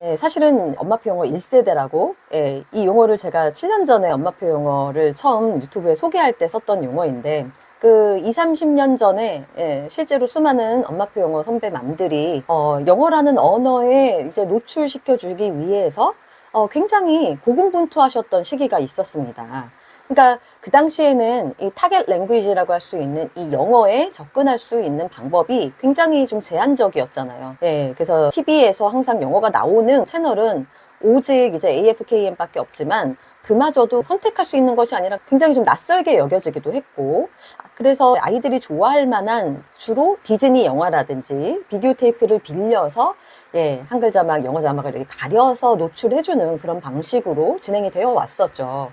예, 사실은 엄마표 영어 1세대라고, 예, 이 용어를 제가 7년 전에 엄마표 영어를 처음 유튜브에 소개할 때 썼던 용어인데, 그 20, 30년 전에, 예, 실제로 수많은 엄마표 영어 선배맘들이, 영어라는 언어에 이제 노출시켜주기 위해서, 굉장히 고군분투하셨던 시기가 있었습니다. 그러니까 그 당시에는 이 타겟 랭귀지라고 할 수 있는 이 영어에 접근할 수 있는 방법이 굉장히 좀 제한적이었잖아요. 예, 그래서 TV에서 항상 영어가 나오는 채널은 오직 이제 AFKM밖에 없지만 그마저도 선택할 수 있는 것이 아니라 굉장히 좀 낯설게 여겨지기도 했고, 그래서 아이들이 좋아할 만한 주로 디즈니 영화라든지 비디오 테이프를 빌려서 예, 한글 자막, 영어 자막을 이렇게 가려서 노출해주는 그런 방식으로 진행이 되어 왔었죠.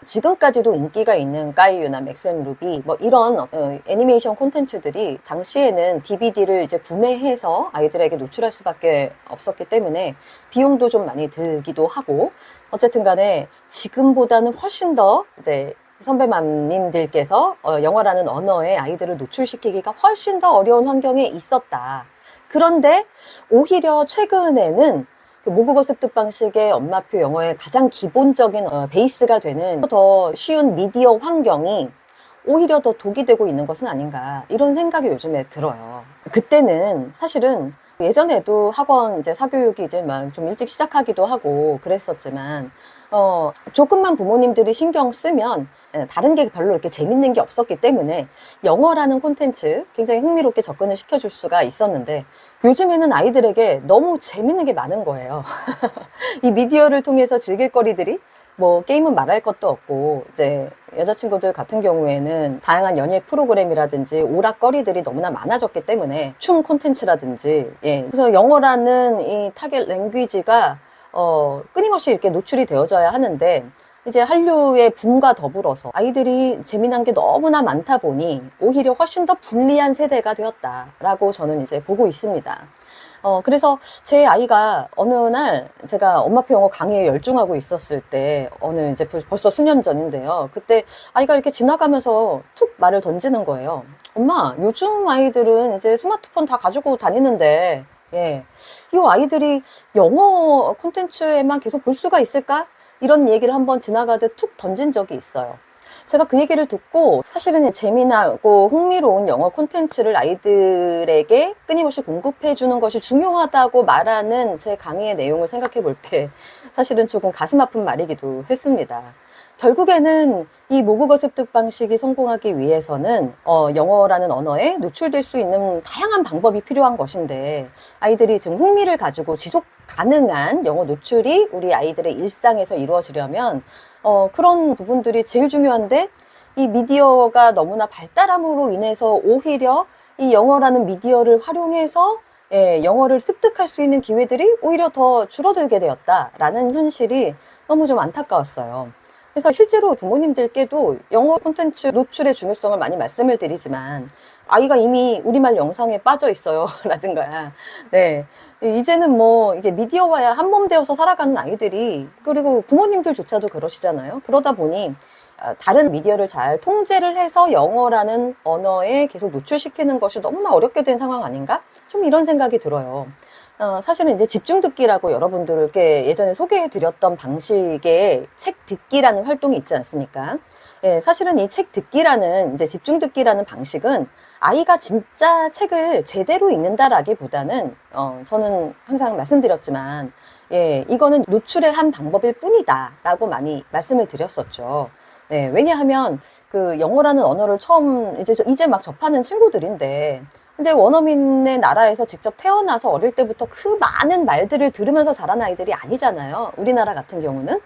지금까지도 인기가 있는 까이유나 맥슨 루비 뭐 이런 애니메이션 콘텐츠들이 당시에는 DVD를 이제 구매해서 아이들에게 노출할 수밖에 없었기 때문에 비용도 좀 많이 들기도 하고, 어쨌든 간에 지금보다는 훨씬 더 이제 선배맘님들께서 영어라는 언어에 아이들을 노출시키기가 훨씬 더 어려운 환경에 있었다. 그런데 오히려 최근에는 그 모국어 습득 방식의 엄마표 영어의 가장 기본적인 베이스가 되는 더 쉬운 미디어 환경이 오히려 더 독이 되고 있는 것은 아닌가, 이런 생각이 요즘에 들어요. 그때는 사실은 예전에도 학원 이제 사교육이 이제 막 좀 일찍 시작하기도 하고 그랬었지만, 조금만 부모님들이 신경 쓰면 다른 게 별로 이렇게 재밌는 게 없었기 때문에 영어라는 콘텐츠 굉장히 흥미롭게 접근을 시켜줄 수가 있었는데, 요즘에는 아이들에게 너무 재밌는 게 많은 거예요. 이 미디어를 통해서 즐길 거리들이 뭐 게임은 말할 것도 없고, 이제 여자친구들 같은 경우에는 다양한 연예 프로그램이라든지 오락거리들이 너무나 많아졌기 때문에 춤 콘텐츠라든지, 예, 그래서 영어라는 이 타겟 랭귀지가 끊임없이 이렇게 노출이 되어져야 하는데, 이제 한류의 붐과 더불어서 아이들이 재미난 게 너무나 많다 보니 오히려 훨씬 더 불리한 세대가 되었다라고 저는 이제 보고 있습니다. 그래서 제 아이가 어느 날 제가 엄마표 영어 강의에 열중하고 있었을 때, 어느 이제 벌써 수년 전인데요. 그때 아이가 이렇게 지나가면서 툭 말을 던지는 거예요. 엄마, 요즘 아이들은 이제 스마트폰 다 가지고 다니는데, 예, 이 아이들이 영어 콘텐츠에만 계속 볼 수가 있을까? 이런 얘기를 한번 지나가듯 툭 던진 적이 있어요. 제가 그 얘기를 듣고 사실은 재미나고 흥미로운 영어 콘텐츠를 아이들에게 끊임없이 공급해 주는 것이 중요하다고 말하는 제 강의의 내용을 생각해 볼 때 사실은 조금 가슴 아픈 말이기도 했습니다. 결국에는 이 모국어 습득 방식이 성공하기 위해서는 영어라는 언어에 노출될 수 있는 다양한 방법이 필요한 것인데, 아이들이 지금 흥미를 가지고 지속 가능한 영어 노출이 우리 아이들의 일상에서 이루어지려면 그런 부분들이 제일 중요한데, 이 미디어가 너무나 발달함으로 인해서 오히려 이 영어라는 미디어를 활용해서 예, 영어를 습득할 수 있는 기회들이 오히려 더 줄어들게 되었다라는 현실이 너무 좀 안타까웠어요. 그래서 실제로 부모님들께도 영어 콘텐츠 노출의 중요성을 많이 말씀을 드리지만, 아이가 이미 우리말 영상에 빠져 있어요. 라든가, 네. 이제는 뭐, 이게 미디어와야 한몸 되어서 살아가는 아이들이, 그리고 부모님들조차도 그러시잖아요. 그러다 보니, 다른 미디어를 잘 통제를 해서 영어라는 언어에 계속 노출시키는 것이 너무나 어렵게 된 상황 아닌가? 좀 이런 생각이 들어요. 사실은 이제 집중 듣기라고 여러분들께 예전에 소개해 드렸던 방식의 책 듣기라는 활동이 있지 않습니까? 예, 사실은 이 책 듣기라는, 이제 집중 듣기라는 방식은 아이가 진짜 책을 제대로 읽는다라기보다는, 저는 항상 말씀드렸지만, 예, 이거는 노출의 한 방법일 뿐이다라고 많이 말씀을 드렸었죠. 네, 왜냐하면 그 영어라는 언어를 처음 이제 막 접하는 친구들인데, 이제 원어민의 나라에서 직접 태어나서 어릴 때부터 그 많은 말들을 들으면서 자란 아이들이 아니잖아요. 우리나라 같은 경우는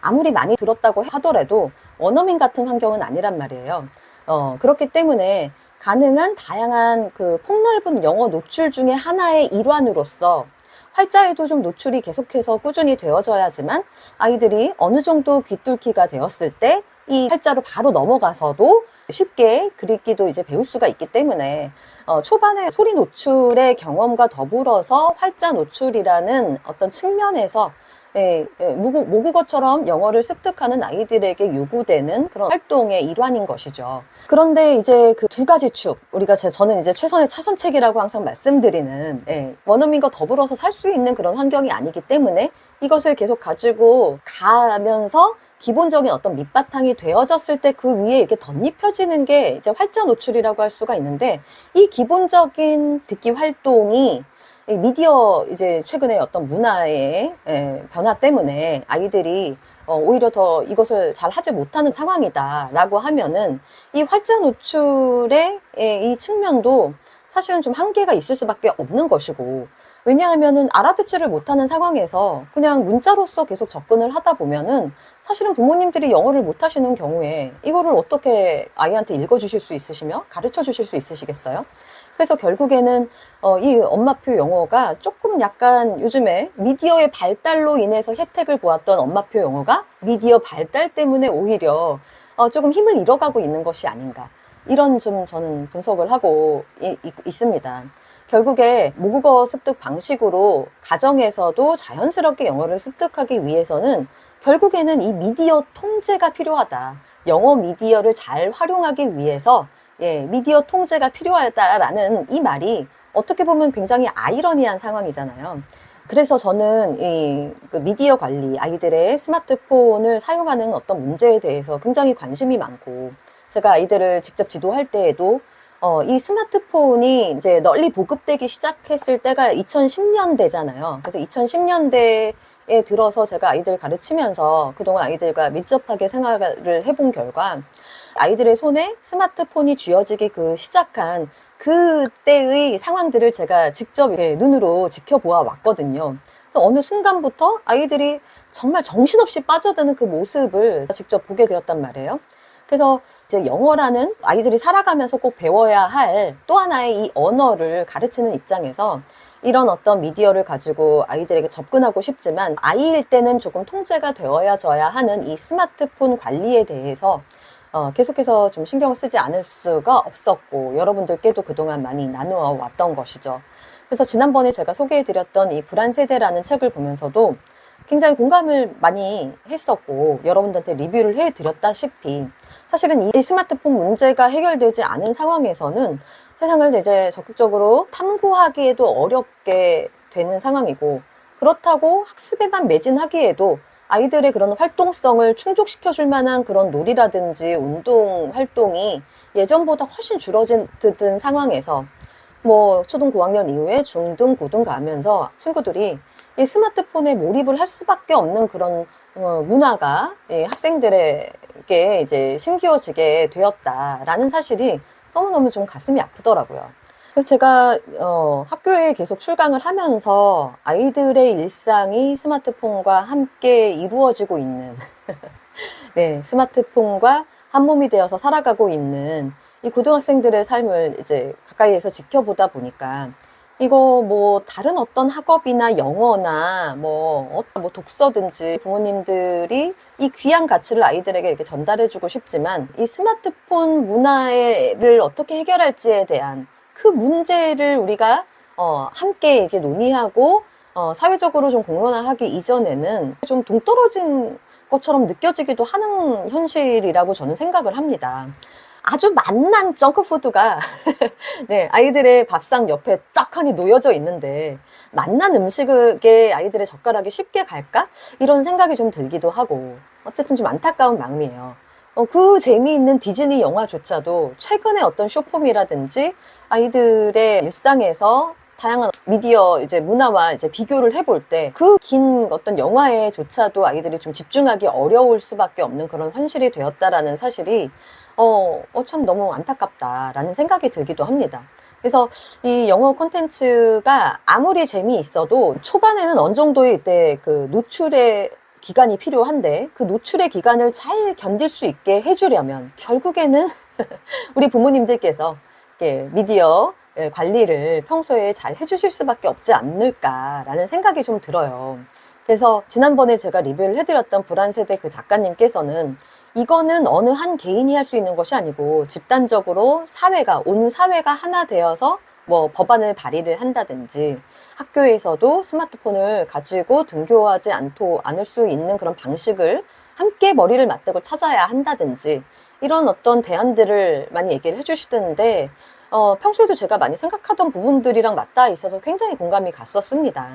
아무리 많이 들었다고 하더라도 원어민 같은 환경은 아니란 말이에요. 그렇기 때문에 가능한 다양한 그 폭넓은 영어 노출 중에 하나의 일환으로서 활자에도 좀 노출이 계속해서 꾸준히 되어져야지만 아이들이 어느 정도 귀뚫기가 되었을 때 이 활자로 바로 넘어가서도 쉽게 글읽기도 이제 배울 수가 있기 때문에 초반에 소리 노출의 경험과 더불어서 활자 노출이라는 어떤 측면에서 모국어처럼 영어를 습득하는 아이들에게 요구되는 그런 활동의 일환인 것이죠. 그런데 이제 그 두 가지 축, 저는 이제 최선의 차선책이라고 항상 말씀드리는, 원어민과 더불어서 살 수 있는 그런 환경이 아니기 때문에 이것을 계속 가지고 가면서 기본적인 어떤 밑바탕이 되어졌을 때 그 위에 이렇게 덧입혀지는 게 이제 활자 노출이라고 할 수가 있는데, 이 기본적인 듣기 활동이 미디어 이제 최근에 어떤 문화의 변화 때문에 아이들이 오히려 더 이것을 잘 하지 못하는 상황이다라고 하면은 이 활자 노출의 이 측면도 사실은 좀 한계가 있을 수밖에 없는 것이고, 왜냐하면은 알아듣지를 못하는 상황에서 그냥 문자로서 계속 접근을 하다 보면은 사실은 부모님들이 영어를 못하시는 경우에 이거를 어떻게 아이한테 읽어주실 수 있으시며 가르쳐 주실 수 있으시겠어요? 그래서 결국에는 이 엄마표 영어가 조금 약간 요즘에 미디어의 발달로 인해서 혜택을 보았던 엄마표 영어가 미디어 발달 때문에 오히려 조금 힘을 잃어가고 있는 것이 아닌가, 이런 좀 저는 분석을 하고 있습니다. 결국에 모국어 습득 방식으로 가정에서도 자연스럽게 영어를 습득하기 위해서는 결국에는 이 미디어 통제가 필요하다. 영어 미디어를 잘 활용하기 위해서 미디어 통제가 필요하다라는 이 말이 어떻게 보면 굉장히 아이러니한 상황이잖아요. 그래서 저는 그 미디어 관리, 아이들의 스마트폰을 사용하는 어떤 문제에 대해서 굉장히 관심이 많고, 제가 아이들을 직접 지도할 때에도 이 스마트폰이 이제 널리 보급되기 시작했을 때가 2010년대잖아요. 그래서 2010년대에 들어서 제가 아이들 가르치면서 그동안 아이들과 밀접하게 생활을 해본 결과, 아이들의 손에 스마트폰이 쥐어지기 시작한 그때의 상황들을 제가 직접 눈으로 지켜보아 왔거든요. 그래서 어느 순간부터 아이들이 정말 정신없이 빠져드는 그 모습을 직접 보게 되었단 말이에요. 그래서 이제 영어라는 아이들이 살아가면서 꼭 배워야 할 또 하나의 이 언어를 가르치는 입장에서 이런 어떤 미디어를 가지고 아이들에게 접근하고 싶지만 아이일 때는 조금 통제가 되어야져야 하는 이 스마트폰 관리에 대해서 계속해서 좀 신경을 쓰지 않을 수가 없었고, 여러분들께도 그동안 많이 나누어 왔던 것이죠. 그래서 지난번에 제가 소개해드렸던 이 불안 세대라는 책을 보면서도 굉장히 공감을 많이 했었고, 여러분들한테 리뷰를 해드렸다시피 사실은 이 스마트폰 문제가 해결되지 않은 상황에서는 세상을 이제 적극적으로 탐구하기에도 어렵게 되는 상황이고, 그렇다고 학습에만 매진하기에도 아이들의 그런 활동성을 충족시켜줄 만한 그런 놀이라든지 운동 활동이 예전보다 훨씬 줄어든 상황에서 초등 고학년 이후에 중등, 고등 가면서 친구들이 이 스마트폰에 몰입을 할 수밖에 없는 그런 문화가 학생들에게 이제 심기어지게 되었다라는 사실이 너무너무 좀 가슴이 아프더라고요. 그래서 제가 학교에 계속 출강을 하면서 아이들의 일상이 스마트폰과 함께 이루어지고 있는 스마트폰과 한 몸이 되어서 살아가고 있는 이 고등학생들의 삶을 이제 가까이에서 지켜보다 보니까, 이거 다른 어떤 학업이나 영어나 독서든지 부모님들이 이 귀한 가치를 아이들에게 이렇게 전달해주고 싶지만, 이 스마트폰 문화를 어떻게 해결할지에 대한 그 문제를 우리가 함께 이제 논의하고 사회적으로 좀 공론화하기 이전에는 좀 동떨어진 것처럼 느껴지기도 하는 현실이라고 저는 생각을 합니다. 아주 맛난 정크푸드가 아이들의 밥상 옆에 쫙하니 놓여져 있는데, 맛난 음식에 아이들의 젓가락이 쉽게 갈까? 이런 생각이 좀 들기도 하고, 어쨌든 좀 안타까운 마음이에요. 그 재미있는 디즈니 영화조차도 최근에 어떤 쇼폼이라든지 아이들의 일상에서 다양한 미디어 이제 문화와 이제 비교를 해볼 때 그 긴 어떤 영화에조차도 아이들이 좀 집중하기 어려울 수밖에 없는 그런 현실이 되었다라는 사실이 참 너무 안타깝다라는 생각이 들기도 합니다. 그래서 이 영어 콘텐츠가 아무리 재미있어도 초반에는 어느 정도의 이때 그 노출의 기간이 필요한데, 그 노출의 기간을 잘 견딜 수 있게 해주려면 결국에는 우리 부모님들께서 미디어 관리를 평소에 잘 해주실 수밖에 없지 않을까라는 생각이 좀 들어요. 그래서 지난번에 제가 리뷰를 해드렸던 불안세대 그 작가님께서는 이거는 어느 한 개인이 할 수 있는 것이 아니고 집단적으로 온 사회가 하나 되어서 뭐 법안을 발의를 한다든지 학교에서도 스마트폰을 가지고 등교하지 않을 수 있는 그런 방식을 함께 머리를 맞대고 찾아야 한다든지 이런 어떤 대안들을 많이 얘기를 해주시던데 평소에도 제가 많이 생각하던 부분들이랑 맞닿아 있어서 굉장히 공감이 갔었습니다.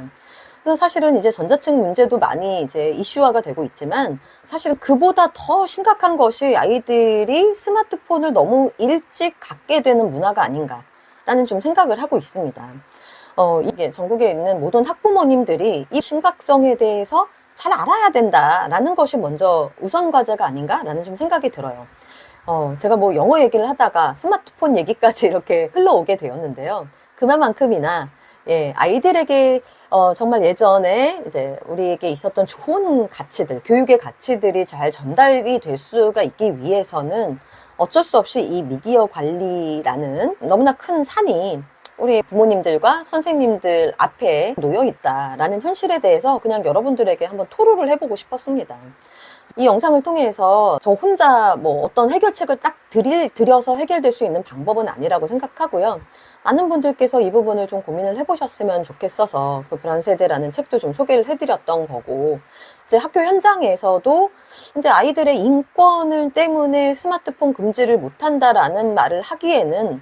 그래서 사실은 이제 전자책 문제도 많이 이제 이슈화가 되고 있지만 사실은 그보다 더 심각한 것이 아이들이 스마트폰을 너무 일찍 갖게 되는 문화가 아닌가라는 좀 생각을 하고 있습니다. 이게 전국에 있는 모든 학부모님들이 이 심각성에 대해서 잘 알아야 된다라는 것이 먼저 우선 과제가 아닌가라는 좀 생각이 들어요. 제가 뭐 영어 얘기를 하다가 스마트폰 얘기까지 이렇게 흘러오게 되었는데요. 그만큼이나 예, 아이들에게 정말 예전에 이제 우리에게 있었던 좋은 가치들, 교육의 가치들이 잘 전달이 될 수가 있기 위해서는 어쩔 수 없이 이 미디어 관리라는 너무나 큰 산이 우리 부모님들과 선생님들 앞에 놓여 있다라는 현실에 대해서 그냥 여러분들에게 한번 토로를 해보고 싶었습니다. 이 영상을 통해서 저 혼자 뭐 어떤 해결책을 딱 드려서 해결될 수 있는 방법은 아니라고 생각하고요. 많은 분들께서 이 부분을 좀 고민을 해보셨으면 좋겠어서 그 불안세대라는 책도 좀 소개를 해드렸던 거고, 이제 학교 현장에서도 이제 아이들의 인권을 때문에 스마트폰 금지를 못한다라는 말을 하기에는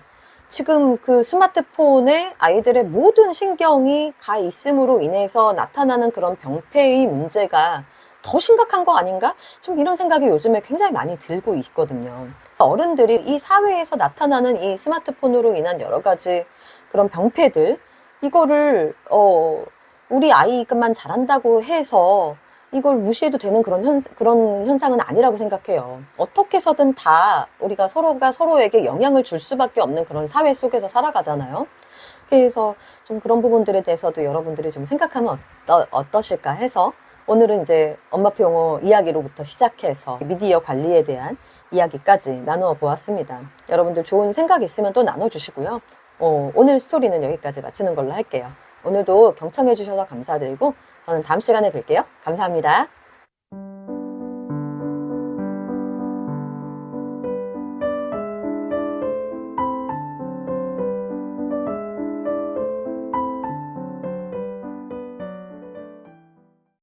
지금 그 스마트폰에 아이들의 모든 신경이 가 있음으로 인해서 나타나는 그런 병폐의 문제가 더 심각한 거 아닌가? 좀 이런 생각이 요즘에 굉장히 많이 들고 있거든요. 어른들이 이 사회에서 나타나는 이 스마트폰으로 인한 여러 가지 그런 병폐들, 이거를, 우리 아이만 잘한다고 해서 이걸 무시해도 되는 그런 현상은 아니라고 생각해요. 어떻게 해서든 다 우리가 서로가 서로에게 영향을 줄 수밖에 없는 그런 사회 속에서 살아가잖아요. 그래서 좀 그런 부분들에 대해서도 여러분들이 좀 생각하면 어떠실까 해서 오늘은 이제 엄마표 영어 이야기로부터 시작해서 미디어 관리에 대한 이야기까지 나누어 보았습니다. 여러분들 좋은 생각 있으면 또 나눠주시고요. 오늘 스토리는 여기까지 마치는 걸로 할게요. 오늘도 경청해 주셔서 감사드리고 저는 다음 시간에 뵐게요. 감사합니다.